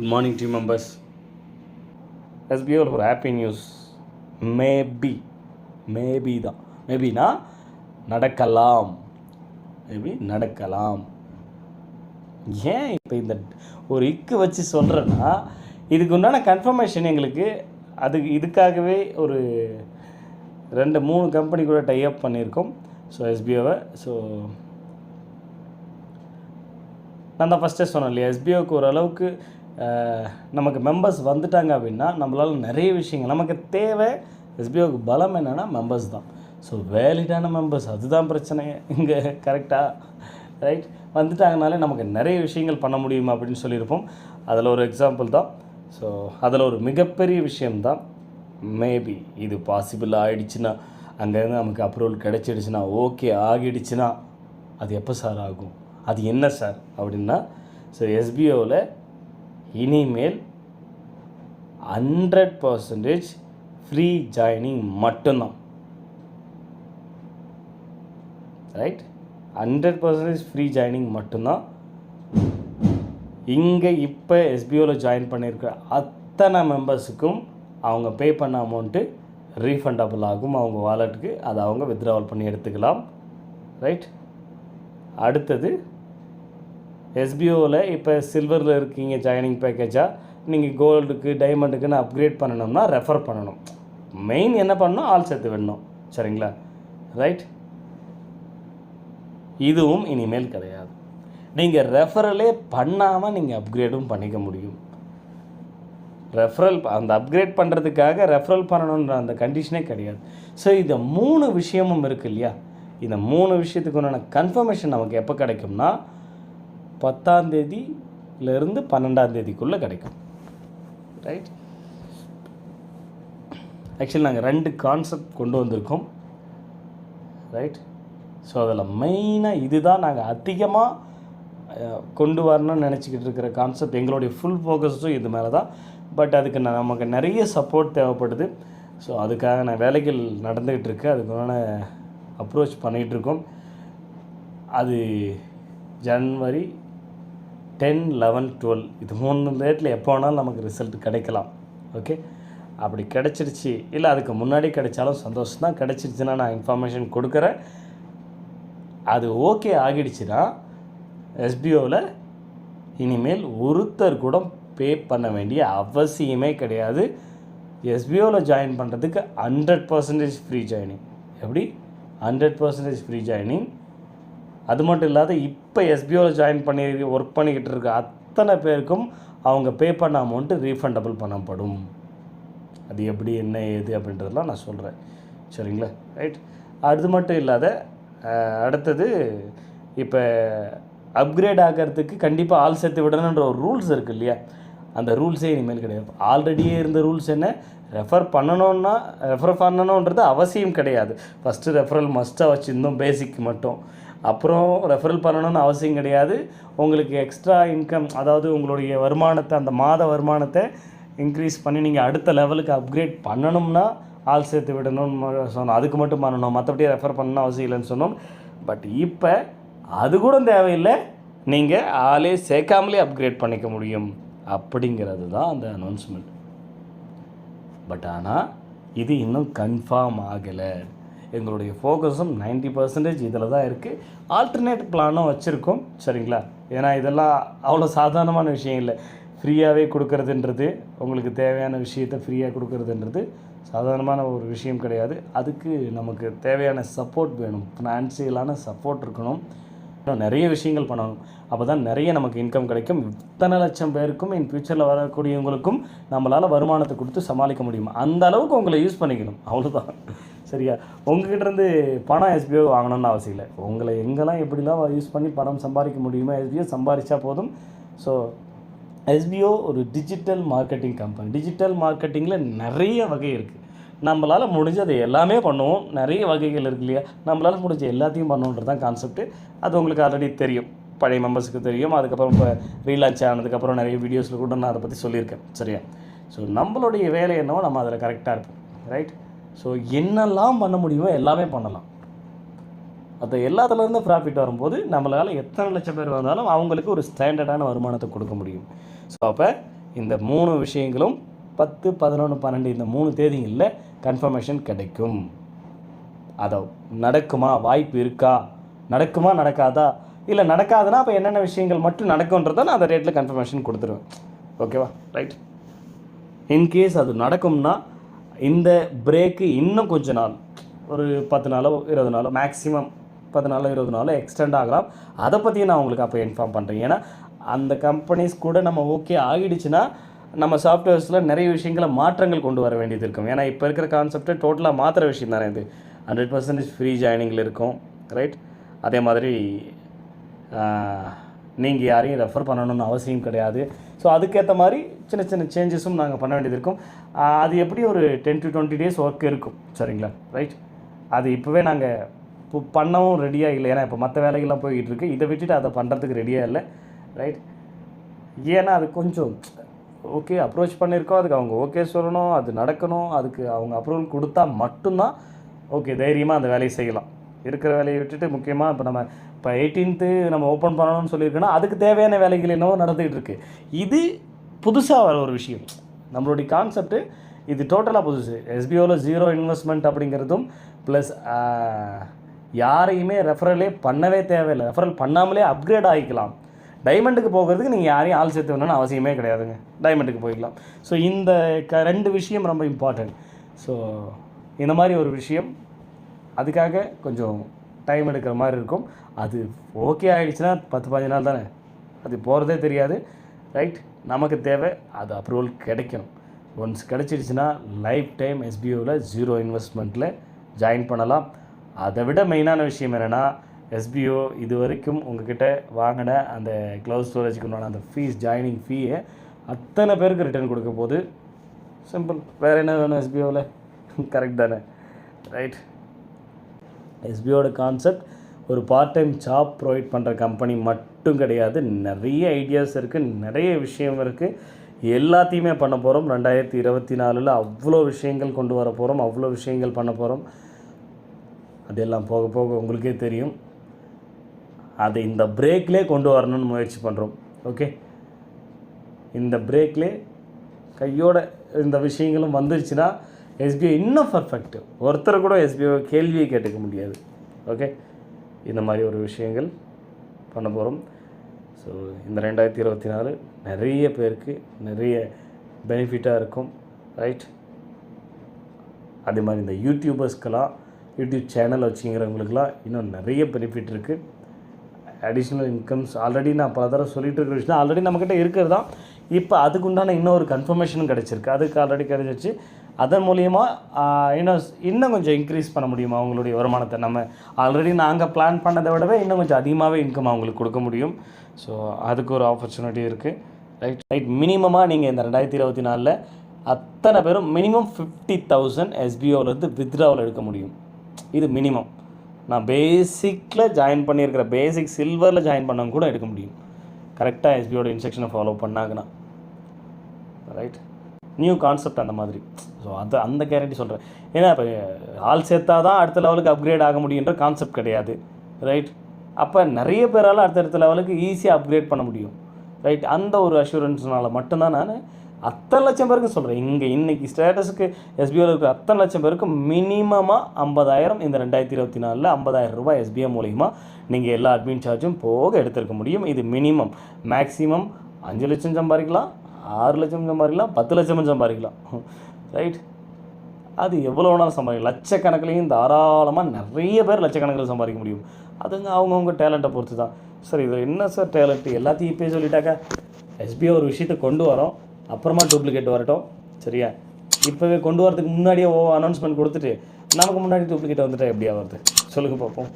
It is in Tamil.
Good morning team members. SPO ஒரு ஹாப்பி நியூஸ். மேபி தான், மேபினா நடக்கலாம், ஏன் இப்போ இந்த ஒரு வச்சு சொல்கிறேன்னா, இதுக்கு உண்டான கன்ஃபர்மேஷன் எங்களுக்கு இதுக்காகவே ஒரு 2-3 கம்பெனி கூட டைப் பண்ணியிருக்கோம். ஸோ எஸ்பிஓவை நான் தான் ஃபஸ்ட்டே சொன்னேன் இல்லையா, எஸ்பிஓக்கு ஓரளவுக்கு நமக்கு மெம்பர்ஸ் வந்துட்டாங்க அப்படின்னா நம்மளால் நிறைய விஷயங்கள் நமக்கு தேவை. எஸ்பிஓக்கு பலம் என்னென்னா மெம்பர்ஸ் தான். ஸோ வேலிடான மெம்பர்ஸ், அதுதான் பிரச்சனை இங்கே. கரெக்டாக ரைட் வந்துட்டாங்கனாலே நமக்கு நிறைய விஷயங்கள் பண்ண முடியுமா அப்படின்னு சொல்லியிருப்போம். அதில் ஒரு எக்ஸாம்பிள் தான். ஸோ அதில் ஒரு மிகப்பெரிய விஷயம்தான் மேபி இது பாசிபிள் ஆகிடுச்சுன்னா, அங்கேருந்து நமக்கு அப்ரூவல் கிடைச்சிடுச்சுன்னா, ஓகே ஆகிடுச்சுன்னா, அது எப்போ சார் ஆகும், அது என்ன சார் அப்படின்னா, ஸோ எஸ்பிஓவில் இனிமேல் 100% ஃப்ரீ ஜாயினிங் மட்டும்தான். ரைட், 100% ஃப்ரீ ஜாயினிங் மட்டும்தான். இங்கே இப்போ எஸ்பிஓவில் ஜாயின் பண்ணியிருக்கிற அத்தனை மெம்பர்ஸுக்கும் அவங்க பே பண்ண அமௌண்ட்டு ரீஃபண்டபிள் ஆகும் அவங்க வாலெட்டுக்கு. அதை அவங்க வித்ட்ராவல் பண்ணி எடுத்துக்கலாம். ரைட், அடுத்தது எஸ்பிஓவில் இப்போ சில்வரில் இருக்கீங்க, ஜாயினிங் பேக்கேஜாக நீங்கள் கோல்டுக்கு டைமண்டுக்குன்னு அப்கிரேட் பண்ணணும்னா ரெஃபர் பண்ணணும். மெயின் என்ன பண்ணணும், ஆள் சேர்த்து விடணும். சரிங்களா? ரைட், இதுவும் இனிமேல் கிடையாது. நீங்கள் ரெஃபரலே பண்ணாமல் நீங்கள் அப்கிரேடும் பண்ணிக்க முடியும். ரெஃபரல் அந்த அப்கிரேட் பண்ணுறதுக்காக ரெஃபரல் பண்ணணுன்ற அந்த கண்டிஷனே கிடையாது. ஸோ இந்த 3 விஷயமும் இருக்குது இல்லையா, இந்த 3 விஷயத்துக்கு உண்டான கன்ஃபர்மேஷன் நமக்கு எப்போ கிடைக்கும்னா 10ஆம் தேதியிலேருந்து 12ஆம் தேதிக்குள்ளே கிடைக்கும். ரைட், ஆக்சுவலி நாங்கள் 2 கான்செப்ட் கொண்டு வந்திருக்கோம். ரைட், ஸோ அதில் மெயினாக இதுதான் நாங்கள் அதிகமாக கொண்டு வரணும்னு நினச்சிக்கிட்டு இருக்கிற கான்செப்ட். எங்களுடைய ஃபுல் ஃபோக்கஸும் இது மேலே தான். பட் அதுக்கு நமக்கு நிறைய சப்போர்ட் தேவைப்படுது. ஸோ அதுக்காக வேலைகள் நடந்துக்கிட்டு இருக்கு, அதுக்கான அப்ரோச் பண்ணிகிட்ருக்கோம். அது ஜனவரி 10, 11, 12 இது 3 டேட்டில் எப்போ வேணாலும் நமக்கு ரிசல்ட் கிடைக்கலாம். ஓகே, அப்படி கிடச்சிருச்சு, இல்லை அதுக்கு முன்னாடி கிடைச்சாலும் சந்தோஷம் தான். கிடச்சிருச்சுன்னா நான் இன்ஃபர்மேஷன் கொடுக்குறேன். அது ஓகே ஆகிடுச்சுன்னா எஸ்பிஓவில் இனிமேல் ஒருத்தர் கூட பே பண்ண வேண்டிய அவசியமே கிடையாது. எஸ்பிஓவில் ஜாயின் பண்ணுறதுக்கு 100% ஃப்ரீ ஜாயினிங். எப்படி 100% ஃப்ரீ ஜாயினிங்? அது மட்டும் இல்லாத இப்போ எஸ்பிஓவில் ஜாயின் பண்ணி ஒர்க் பண்ணிக்கிட்டு இருக்க அத்தனை பேருக்கும் அவங்க பே பண்ண அமௌண்ட்டு ரீஃபண்டபிள் பண்ணப்படும். அது எப்படி என்ன ஏது அப்படின்றதெல்லாம் நான் சொல்கிறேன். சரிங்களா? ரைட், அது மட்டும் இல்லாத அடுத்தது இப்போ அப்கிரேட் ஆகிறதுக்கு கண்டிப்பாக ஆள் சேர்த்து விடணுன்ற ஒரு ரூல்ஸ் இருக்குது இல்லையா, அந்த ரூல்ஸே இனிமேல் கிடையாது. ஆல்ரெடியே இருந்த ரூல்ஸ் என்ன, ரெஃபர் பண்ணணுன்றது அவசியம் கிடையாது. ஃபஸ்ட்டு ரெஃபரல் மஸ்ட்டாக வச்சுருந்தோம், பேசிக் மட்டும். அப்புறம் ரெஃபரல் பண்ணணும்னு அவசியம் கிடையாது. உங்களுக்கு எக்ஸ்ட்ரா இன்கம், அதாவது உங்களுடைய வருமானத்தை, அந்த மாத வருமானத்தை இன்க்ரீஸ் பண்ணி நீங்கள் அடுத்த லெவலுக்கு அப்கிரேட் பண்ணணும்னா ஆள் சேர்த்து விடணும்னு சொன்னோம். அதுக்கு மட்டும் பண்ணணும், மற்றபடி ரெஃபர் பண்ணணும் அவசியம் இல்லைன்னு சொன்னோம். பட் இப்போ அது கூட தேவையில்லை, நீங்கள் ஆளே சேர்க்காமலே அப்கிரேட் பண்ணிக்க முடியும் அப்படிங்கிறது தான் அந்த அனௌன்ஸ்மெண்ட். பட் ஆனால் இது இன்னும் கன்ஃபார்ம் ஆகலை. எங்களுடைய ஃபோக்கஸும் 90% இதில் தான் இருக்குது. ஆல்டர்னேட் பிளானும் வச்சுருக்கோம். சரிங்களா? ஏன்னா இதெல்லாம் அவ்வளோ சாதாரணமான விஷயம் இல்லை. ஃப்ரீயாகவே கொடுக்கறதுன்றது, உங்களுக்கு தேவையான விஷயத்தை ஃப்ரீயாக கொடுக்கறதுன்றது சாதாரணமான ஒரு விஷயம் கிடையாது. அதுக்கு நமக்கு தேவையான சப்போர்ட் வேணும், ஃபினான்சியலான சப்போர்ட் இருக்கணும், இன்னும் நிறைய விஷயங்கள் பண்ணணும். அப்போ தான் நிறைய நமக்கு இன்கம் கிடைக்கும். இத்தனை லட்சம் பேருக்கும் இன் ஃப்யூச்சரில் வரக்கூடியவங்களுக்கும் நம்மளால் வருமானத்தை கொடுத்து சமாளிக்க முடியும். அந்த அளவுக்கு உங்களை யூஸ் பண்ணிக்கணும், அவ்வளோதான். சரியா? உங்கள்கிட்டருந்து பணம் எஸ்பிஓ வாங்கணும்னு அவசியம் இல்லை. உங்களை எங்கெல்லாம் எப்படிலாம் யூஸ் பண்ணி பணம் சம்பாதிக்க முடியுமோ எஸ்பிஓ சம்பாதிச்சா போதும். ஸோ எஸ்பிஓ ஒரு டிஜிட்டல் மார்க்கெட்டிங் கம்பெனி. டிஜிட்டல் மார்க்கெட்டிங்கில் நிறைய வகை இருக்குது. நம்மளால் முடிஞ்சது எல்லாமே பண்ணுவோம். நிறைய வகைகள் இருக்கு இல்லையா, நம்மளால் முடிஞ்ச எல்லாத்தையும் பண்ணுன்றது தான் கான்செப்ட்டு. அது உங்களுக்கு ஆல்ரெடி தெரியும், பழைய மெம்பர்ஸுக்கு தெரியும். அதுக்கப்புறம் இப்போ ரீலான்ச் ஆனதுக்கப்புறம் நிறைய வீடியோஸில் கூட நான் அதை பற்றி சொல்லியிருக்கேன். சரியா? ஸோ நம்மளுடைய வேலை என்னவோ நம்ம அதில் கரெக்டாக இருப்போம். ரைட், ஸோ என்னெல்லாம் பண்ண முடியுமோ எல்லாமே பண்ணலாம். அந்த எல்லாத்துலேருந்து ப்ராஃபிட் வரும்போது நம்மளால் எத்தனை லட்சம் பேர் வந்தாலும் அவங்களுக்கு ஒரு ஸ்டாண்டர்டான வருமானத்தை கொடுக்க முடியும். ஸோ அப்போ இந்த 3 விஷயங்களும் 10, 11, 12 இந்த 3 தேதிகளில் கன்ஃபர்மேஷன் கிடைக்கும். அதை நடக்குமா, வாய்ப்பு இருக்கா, நடக்குமா நடக்காதா, இல்லை நடக்காதுன்னா அப்போ என்னென்ன விஷயங்கள் மட்டும் நடக்கும்ன்றதை நான் அந்த ரேட்டில் கன்ஃபர்மேஷன் கொடுத்துருவேன். ஓகேவா? ரைட். இன்கேஸ் அது நடக்கும்னா இந்த பிரேக்கு இன்னும் கொஞ்ச நாள், ஒரு 10 நாளோ 20 நாளோ, மேக்ஸிமம் 10 நாளோ 20 நாளோ எக்ஸ்டெண்ட் ஆகலாம். அதை பற்றி நான் உங்களுக்கு அப்போ இன்ஃபார்ம் பண்ணுறேன். ஏன்னா அந்த கம்பெனிஸ் கூட நம்ம ஓகே ஆகிடுச்சுன்னா நம்ம சாஃப்ட்வேர்ஸில் நிறைய விஷயங்களை மாற்றங்கள் கொண்டு வர வேண்டியது இருக்கும். ஏன்னா இப்போ இருக்கிற கான்செப்டை டோட்டலாக மாற்றுற விஷயம் தானே இது. 100% ஃப்ரீ ஜாயினிங்கில் இருக்கும். ரைட். அதே மாதிரி நீங்கள் யாரையும் ரெஃபர் பண்ணணும்னு அவசியம் கிடையாது. ஸோ அதுக்கேற்ற மாதிரி சின்ன சின்ன சேஞ்சஸும் நாங்கள் பண்ண வேண்டியது இருக்கும். அது எப்படி ஒரு 10 to 20 days ஒர்க் இருக்கும். சரிங்களா? ரைட். அது இப்போவே நாங்கள் இப்போ பண்ணவும் ரெடியாக இல்லை. ஏன்னா இப்போ மற்ற வேலைகள்லாம் போய்கிட்டு இருக்குது. இதை விட்டுட்டு அதை பண்ணுறதுக்கு ரெடியாக இல்லை. ரைட். ஏன்னா அது கொஞ்சம் ஓகே அப்ரோச் பண்ணியிருக்கோம், அதுக்கு அவங்க ஓகே சொல்லணும், அது நடக்கணும், அதுக்கு அவங்க அப்ரூவல் கொடுத்தா மட்டும்தான் ஓகே தைரியமாக அந்த வேலையை செய்யலாம். இருக்கிற வேலையை விட்டுட்டு முக்கியமாக இப்போ 18th நம்ம ஓப்பன் பண்ணணும்னு சொல்லியிருக்கோன்னா அதுக்கு தேவையான வேலைகள் என்னவோ நடந்துகிட்டு இருக்குது. இது புதுசாக வர ஒரு விஷயம். நம்மளுடைய கான்செப்ட்டு இது டோட்டலாக புதுசு. எஸ்பிஓவில் 0 இன்வெஸ்ட்மெண்ட் அப்படிங்கிறதும் ப்ளஸ் யாரையுமே ரெஃபரலே பண்ணவே தேவையில்லை. ரெஃபரல் பண்ணாமலே அப்கிரேட் ஆகிக்கலாம். டைமண்டுக்கு போகிறதுக்கு நீங்கள் யாரையும் ஆள் சேர்த்து வேணும்னு அவசியமே கிடையாதுங்க. டைமண்டுக்கு போய்க்கலாம். ஸோ இந்த 2 விஷயம் ரொம்ப இம்பார்ட்டன்ட். ஸோ இந்த மாதிரி ஒரு விஷயம், அதுக்காக கொஞ்சம் டைம் எடுக்கிற மாதிரி இருக்கும். அது ஓகே ஆகிடுச்சுன்னா 10-15 நாள் தானே, அது போகிறதே தெரியாது. ரைட். நமக்கு தேவை அது அப்ரூவல் கிடைக்கணும். ஒன்ஸ் கிடச்சிடுச்சுன்னா லைஃப் டைம் எஸ்பிஓவில் 0 இன்வெஸ்ட்மெண்ட்டில் ஜாயின் பண்ணலாம். அதை விட மெயினான விஷயம் என்னென்னா, எஸ்பிஓ இது வரைக்கும் உங்ககிட்ட வாங்கின அந்த க்ளவுட் ஸ்டோரேஜுக்கு உண்டான அந்த ஃபீஸ், ஜாயினிங் ஃபீயை அத்தனை பேருக்கு ரிட்டர்ன் கொடுக்க போது. சிம்பிள். வேறு என்ன வேணும் எஸ்பிஓவில்? கரெக்ட் தானே? ரைட். எஸ்பிஓட கான்செப்ட் ஒரு பார்ட் டைம் ஜாப் ப்ரொவைட் பண்ணுற கம்பெனி மட்டும் கிடையாது. நிறைய ஐடியாஸ் இருக்குது, நிறைய விஷயம் இருக்குது. எல்லாத்தையுமே பண்ண போகிறோம். 2024 அவ்வளோ விஷயங்கள் கொண்டு வர போகிறோம், அவ்வளோ விஷயங்கள் பண்ண போகிறோம். அதெல்லாம் போக போக உங்களுக்கே தெரியும். அதை இந்த பிரேக்லேயே கொண்டு வரணும்னு முயற்சி பண்ணுறோம். ஓகே. இந்த பிரேக்லே கையோட இந்த விஷயங்களும் வந்துருச்சுன்னா எஸ்பிஐ இன்னும் பர்ஃபெக்ட். ஒருத்தர் கூட எஸ்பிஐ கேள்வியை கேட்டுக்க முடியாது. ஓகே. இந்த மாதிரி ஒரு விஷயங்கள் பண்ண போகிறோம். ஸோ இந்த 2024 நிறைய பேருக்கு நிறைய பெனிஃபிட்டாக இருக்கும். ரைட். அதே மாதிரி இந்த யூடியூபர்ஸ்க்கெல்லாம், யூடியூப் சேனல் வச்சுங்கிறவங்களுக்கெல்லாம் இன்னும் நிறைய பெனிஃபிட் இருக்குது. அடிஷ்னல் இன்கம்ஸ் ஆல்ரெடி நான் பல தடவை சொல்லிகிட்டு இருக்கிற விஷயம் ஆல்ரெடி நம்மக்கிட்ட இருக்கிறது தான். இப்போ அதுக்குண்டான இன்னொரு கன்ஃபர்மேஷனும் கிடச்சிருக்கு. அதுக்கு ஆல்ரெடி கிடச்சிருச்சு. அதன் மூலிமா இன்னும் கொஞ்சம் இன்க்ரீஸ் பண்ண முடியும் அவங்களுடைய வருமானத்தை. நம்ம ஆல்ரெடி நாங்கள் பிளான் பண்ணதை விடவே இன்னும் கொஞ்சம் அதிகமாகவே இன்கம் அவங்களுக்கு கொடுக்க முடியும். ஸோ அதுக்கு ஒரு ஆப்பர்ச்சுனிட்டி இருக்குது. ரைட். மினிமமாக நீங்கள் இந்த 2024 அத்தனை பேரும் மினிமம் 50,000 எஸ்பிஓவிலேருந்து வித்ட்ராவல் எடுக்க முடியும். இது மினிமம். நான் பேசிக்கில் ஜாயின் பண்ணியிருக்கிற பேசிக் சில்வரில் ஜாயின் பண்ணவங்க கூட எடுக்க முடியும், கரெக்டாக எஸ்பிஓட இன்ஸ்ட்ரக்ஷனை ஃபாலோ பண்ணாங்கன்னா. ரைட். நியூ கான்செப்ட் அந்த மாதிரி. ஸோ அந்த கேரண்டி சொல்கிறேன். ஏன்னா இப்போ ஆள் சேர்த்தா தான் அடுத்த லெவலுக்கு அப்கிரேட் ஆக முடியுன்ற கான்செப்ட் கிடையாது. ரைட். அப்போ நிறைய பேரால் அடுத்தடுத்த லெவலுக்கு ஈஸியாக அப்கிரேட் பண்ண முடியும். ரைட். அந்த ஒரு அஷூரன்ஸ்னால மட்டும்தான் நான் அத்தனை லட்சம் பேருக்கு சொல்கிறேன். இன்றைக்கி ஸ்டேட்டஸுக்கு எஸ்பிஓவில் இருக்கிற அத்தனை லட்சம் பேருக்கு மினிமமாக 50,000 இந்த 2024 50,000 ரூபாய் எஸ்பிஐ மூலிமா நீங்கள் எல்லா அட்மின் சார்ஜும் போக எடுத்துருக்க முடியும். இது மினிமம். மேக்ஸிமம் 5 லட்சம் சம்பாதிக்கலாம், 6 லட்சம் சம்பாதிக்கலாம், 10 லட்சமும் சம்பாதிக்கலாம். ரைட். அது எவ்வளோ வேணாலும் சம்பாதிக்கலாம். லட்சக்கணக்கிலையும் தாராளமாக நிறைய பேர் லட்சக்கணக்கில் சம்பாதிக்க முடியும். அதுங்க அவங்கவுங்க டேலண்ட்டை பொறுத்து தான். சார் இது என்ன சார் டேலண்ட்டு எல்லாத்தையும் இப்போ சொல்லிட்டாக்கா? எஸ்பிஐ ஒரு விஷயத்தை கொண்டு வரோம், அப்புறமா டூப்ளிகேட் வரட்டும். சரியா? இப்போவே கொண்டு வரதுக்கு முன்னாடியே அனௌன்ஸ்மெண்ட் கொடுத்துட்டு நமக்கு முன்னாடி டூப்ளிகேட் வந்துட்டால் எப்படியா வருது சொல்லுங்கள் பார்ப்போம்.